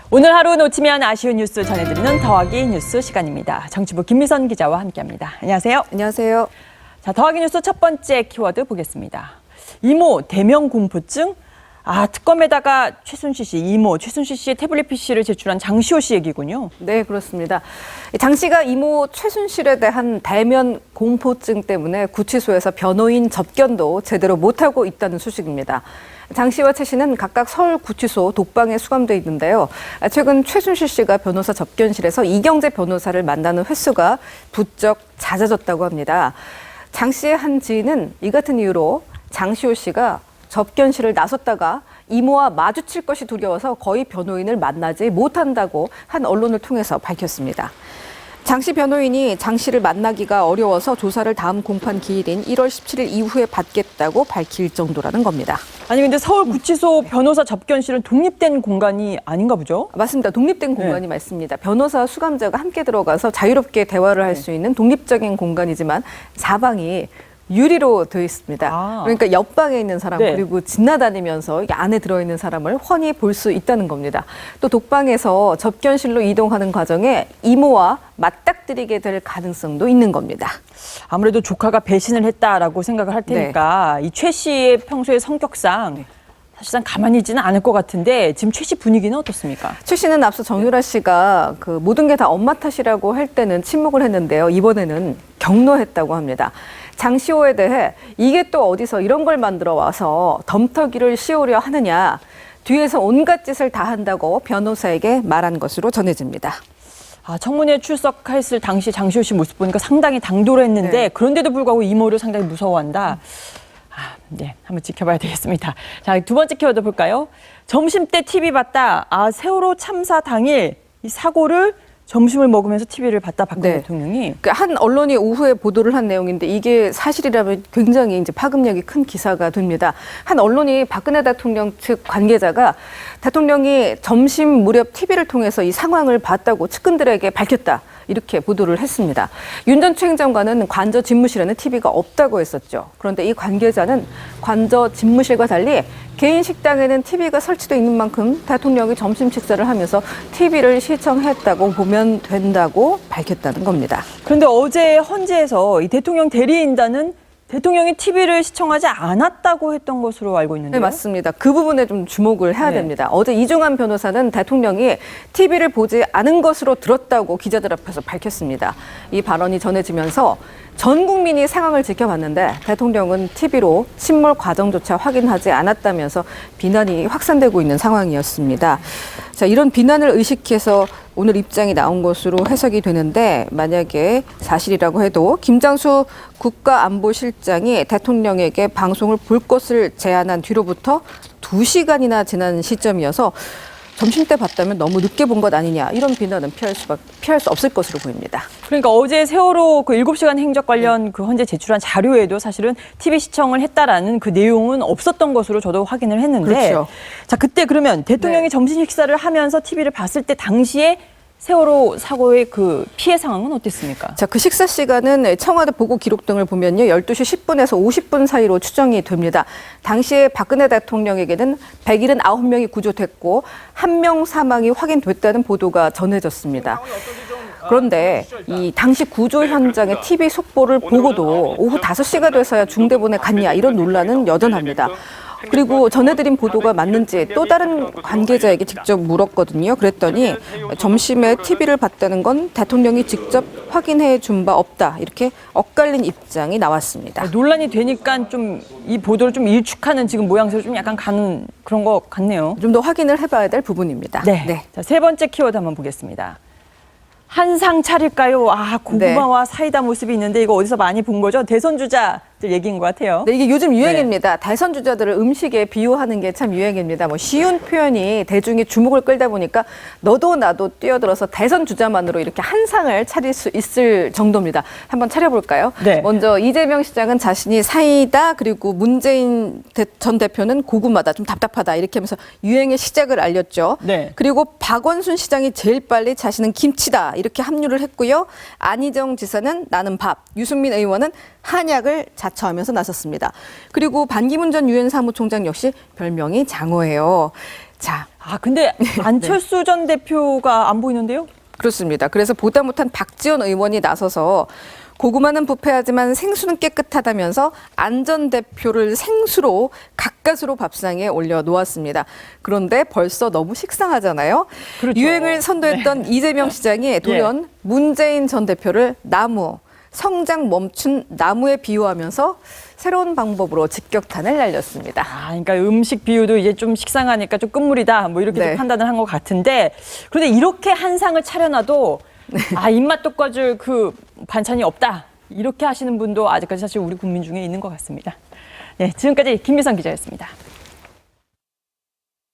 오늘 하루 놓치면 아쉬운 뉴스 전해드리는 더하기 뉴스 시간입니다. 정치부 김미선 기자와 함께합니다. 안녕하세요. 안녕하세요. 자, 더하기 뉴스 첫 번째 키워드 보겠습니다. 이모 대면 공포증? 특검에다가 최순실 씨, 이모 최순실 씨의 태블릿 PC를 제출한 장시호 씨 얘기군요. 네, 그렇습니다. 장 씨가 이모 최순실에 대한 대면 공포증 때문에 구치소에서 변호인 접견도 제대로 못하고 있다는 소식입니다. 장 씨와 최 씨는 각각 서울구치소 독방에 수감돼 있는데요. 최근 최순실 씨가 변호사 접견실에서 이경재 변호사를 만나는 횟수가 부쩍 잦아졌다고 합니다. 장 씨의 한 지인은 이 같은 이유로 장시호 씨가 접견실을 나섰다가 이모와 마주칠 것이 두려워서 거의 변호인을 만나지 못한다고 한 언론을 통해서 밝혔습니다. 장 씨 변호인이 장 씨를 만나기가 어려워서 조사를 다음 공판 기일인 1월 17일 이후에 받겠다고 밝힐 정도라는 겁니다. 아니 근데 서울구치소 변호사 접견실은 독립된 공간이 아닌가 보죠? 맞습니다. 독립된 공간이 맞습니다. 변호사와 수감자가 함께 들어가서 자유롭게 대화를 할 수 있는 독립적인 공간이지만 사방이 유리로 되어 있습니다. 그러니까 옆방에 있는 사람 그리고 지나다니면서 안에 들어있는 사람을 훤히 볼 수 있다는 겁니다. 또 독방에서 접견실로 이동하는 과정에 이모와 맞닥뜨리게 될 가능성도 있는 겁니다. 아무래도 조카가 배신을 했다라고 생각을 할 테니까 이 최 씨의 평소의 성격상 사실상 가만히 있지는 않을 것 같은데 지금 최 씨 분위기는 어떻습니까? 최 씨는 앞서 정유라 씨가 그 모든 게 다 엄마 탓이라고 할 때는 침묵을 했는데요. 이번에는 격노했다고 합니다. 장시호에 대해 이게 또 어디서 이런 걸 만들어 와서 덤터기를 씌우려 하느냐, 뒤에서 온갖 짓을 다 한다고 변호사에게 말한 것으로 전해집니다. 청문회에 출석했을 당시 장시호 씨 모습 보니까 상당히 당돌했는데 그런데도 불구하고 이모를 상당히 무서워한다. 네, 한번 지켜봐야 되겠습니다. 자, 두 번째 키워드 볼까요? 점심 때 TV 봤다. 세월호 참사 당일 이 사고를 점심을 먹으면서 TV를 봤다 박근혜 대통령이. 한 언론이 오후에 보도를 한 내용인데 이게 사실이라면 굉장히 이제 파급력이 큰 기사가 됩니다. 한 언론이 박근혜 대통령 측 관계자가 대통령이 점심 무렵 TV를 통해서 이 상황을 봤다고 측근들에게 밝혔다. 이렇게 보도를 했습니다. 윤 전 추행장관은 관저 집무실에는 TV가 없다고 했었죠. 그런데 이 관계자는 관저 집무실과 달리 개인 식당에는 TV가 설치되어 있는 만큼 대통령이 점심 식사를 하면서 TV를 시청했다고 보면 된다고 밝혔다는 겁니다. 그런데 어제 헌재에서 이 대통령 대리인단은 대통령이 TV를 시청하지 않았다고 했던 것으로 알고 있는데요. 네, 맞습니다. 그 부분에 좀 주목을 해야 됩니다. 어제 이종환 변호사는 대통령이 TV를 보지 않은 것으로 들었다고 기자들 앞에서 밝혔습니다. 이 발언이 전해지면서 전 국민이 상황을 지켜봤는데 대통령은 TV로 침몰 과정조차 확인하지 않았다면서 비난이 확산되고 있는 상황이었습니다. 자, 이런 비난을 의식해서 오늘 입장이 나온 것으로 해석이 되는데 만약에 사실이라고 해도 김장수 국가안보실장이 대통령에게 방송을 볼 것을 제안한 뒤로부터 2시간이나 지난 시점이어서 점심때 봤다면 너무 늦게 본 것 아니냐 이런 비난은 피할 수 없을 것으로 보입니다. 그러니까 어제 세월호 그 7시간 행적 관련 그 헌재 제출한 자료에도 사실은 TV 시청을 했다라는 그 내용은 없었던 것으로 저도 확인을 했는데 그렇죠. 자, 그때 그러면 대통령이 점심 식사를 하면서 TV를 봤을 때 당시에 세월호 사고의 그 피해 상황은 어땠습니까? 자, 그 식사 시간은 청와대 보고 기록 등을 보면요. 12시 10분에서 50분 사이로 추정이 됩니다. 당시에 박근혜 대통령에게는 179명이 구조됐고 1명 사망이 확인됐다는 보도가 전해졌습니다. 그런데 이 당시 구조 현장의 TV 속보를 보고도 오후 5시가 돼서야 중대본에 갔냐 이런 논란은 여전합니다. 그리고 전해드린 보도가 맞는지 또 다른 관계자에게 직접 물었거든요. 그랬더니 점심에 TV를 봤다는 건 대통령이 직접 확인해 준 바 없다. 이렇게 엇갈린 입장이 나왔습니다. 논란이 되니까 좀 이 보도를 좀 일축하는 지금 모양새로 좀 약간 가는 그런 것 같네요. 좀 더 확인을 해봐야 될 부분입니다. 네. 자, 세 번째 키워드 한번 보겠습니다. 한상 차릴까요? 고구마와 사이다 모습이 있는데 이거 어디서 많이 본 거죠? 대선 주자들 얘기인 것 같아요. 네, 이게 요즘 유행입니다. 대선 주자들을 음식에 비유하는 게 참 유행입니다. 쉬운 표현이 대중의 주목을 끌다 보니까 너도 나도 뛰어들어서 대선 주자만으로 이렇게 한 상을 차릴 수 있을 정도입니다. 한번 차려볼까요? 네. 먼저 이재명 시장은 자신이 사이다 그리고 문재인 전 대표는 고구마다 좀 답답하다 이렇게 하면서 유행의 시작을 알렸죠. 네. 그리고 박원순 시장이 제일 빨리 자신은 김치다 이렇게 합류를 했고요. 안희정 지사는 나는 밥, 유승민 의원은 한약을 자처하면서 나섰습니다. 그리고 반기문 전 유엔 사무총장 역시 별명이 장어예요. 자, 근데 안철수 전 대표가 안 보이는데요? 그렇습니다. 그래서 보다 못한 박지원 의원이 나서서 고구마는 부패하지만 생수는 깨끗하다면서 안 전 대표를 생수로 가까스로 밥상에 올려놓았습니다. 그런데 벌써 너무 식상하잖아요. 그렇죠. 유행을 선도했던 이재명 시장이 돌연 문재인 전 대표를 나무, 성장 멈춘 나무에 비유하면서 새로운 방법으로 직격탄을 날렸습니다. 그러니까 음식 비유도 이제 좀 식상하니까 좀 끝물이다. 뭐 이렇게 네. 좀 판단을 한 것 같은데 그런데 이렇게 한 상을 차려놔도 입맛 돋궈줄 그 반찬이 없다. 이렇게 하시는 분도 아직까지 사실 우리 국민 중에 있는 것 같습니다. 네, 지금까지 김미선 기자였습니다.